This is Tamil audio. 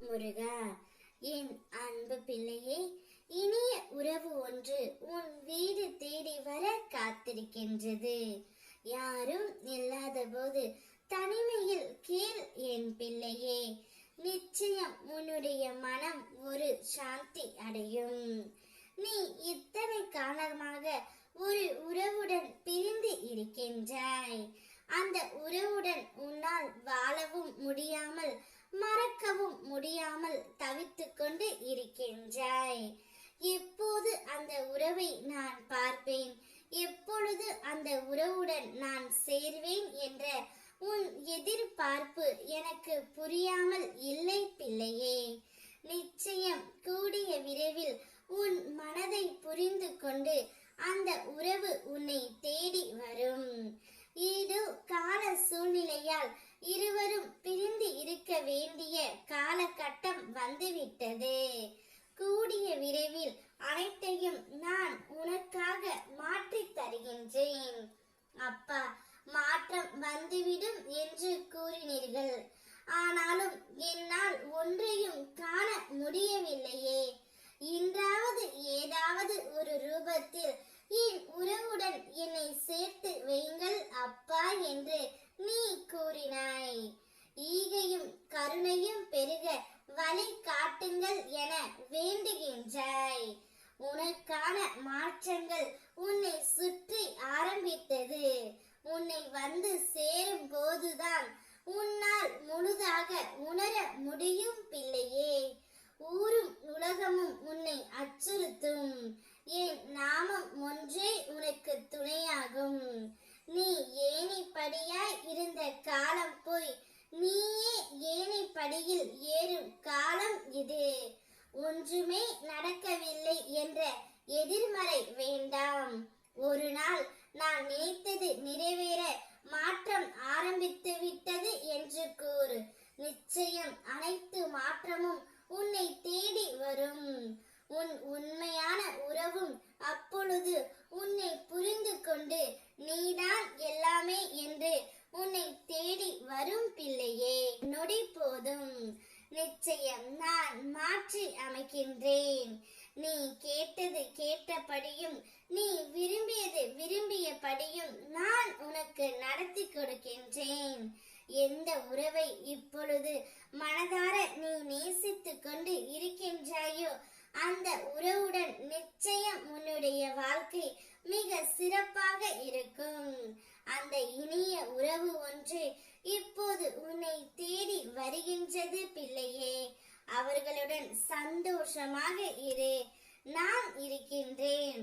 முருகா. என் அன்பு பிள்ளையே, இனிய உறவு ஒன்று உன் வீடு தேடி வர காத்திருக்கின்றது. யாரும் இல்லாத போது தனிமையில் கேள் என் பிள்ளையே. நிச்சயம் உன்னுடைய மனம் ஒரு சாந்தி அடையும். நீ இத்தனை காலமாக ஒரு உறவுடன் பிரிந்து இருக்கின்றாய். அந்த உறவுடன் உன்னால் வாழவும் முடியாமல் மறக்கவும் முடியாமல் தவித்துக் கொண்டு இருக்கின்றாய். எப்போது அந்த உறவை நான் பார்ப்பேன், எப்பொழுது அந்த உறவுடன் நான் சேர்வேன் என்ற உன் எதிர்பார்ப்பு எனக்கு புரியாமல் இல்லை பிள்ளையே. நிச்சயம் கூடிய விரைவில் உன் மனதை புரிந்து கொண்டு அந்த உறவு உன்னை தேடி வரும். ஏதோ கால சூழ்நிலையால் இருவரும் பிரிந்து இருக்க வேண்டிய காலகட்டம் வந்துவிட்டது. கூடிய விரைவில் அனைத்தையும் நான் உனக்காக மாற்றி தருகின்றேன். அப்பா, மாற்றம் வந்துவிடும் என்று கூறினீர்கள். ஆனாலும் என்னால் ஒன்றையும் காண முடியவில்லையே. இன்றாவது ஏதாவது ஒரு ரூபத்தில் என் உறவுடன் என்னை சேர்த்து வையுங்கள் அப்பா என்று நீ கூறினாய். ஈகையும் கருணையும் பெருக வழி காட்டுங்கள் என வேண்டுகின்றாய். உனக்கான மாற்றங்கள் உன்னை சுற்றி ஆரம்பித்தது. உன்னை வந்து சேரும் போதுதான் உன்னால் முழுதாக உணர முடியும் பிள்ளையே. ஊரும் உலகமும் உன்னை அச்சுறுத்தும். என் நாமம் ஒன்றே உனக்கு துணையாகும். நீ ஏணிப்படியாய் இருந்த காலம் போய் நீயே ஏணிப்படியில் ஏறும் காலம் இது. ஒன்றுமே நடக்கவில்லை என்ற எதிர்மறை வேண்டாம். ஒரு நாள் நான் நினைத்தது நிறைவேற மாற்றம் ஆரம்பித்து விட்டது என்று கூறு. நிச்சயம் அனைத்து மாற்றமும் உன்னை தேடி வரும். உன் உண்மையான உறவும் அப்பொழுது உன்னை புரிந்து கொண்டு நீதான் எல்லாமே என்று உன்னை தேடி வரும் பிள்ளையே. நொடி போதும். நிச்சயம் நான் மாற்றி அமைக்கின்றேன். நீ கேட்டது கேட்டபடியும் நீ விரும்பியது விரும்பியபடியும் நான் உனக்கு நடத்தி கொடுக்கின்றேன். எந்த உறவை இப்பொழுது மனதார நீ நேசித்துக் கொண்டு இருக்கின்றாயோ அந்த உறவுடன் நிச்சயம் உன்னுடைய வாழ்க்கை மிக சிறப்பாக இருக்கும். அந்த இனிய உறவு ஒன்று இப்போது உன்னை தேடி வருகின்றது பிள்ளையே. அவர்களுடன் சந்தோஷமாக இரு. நான் இருக்கின்றேன்.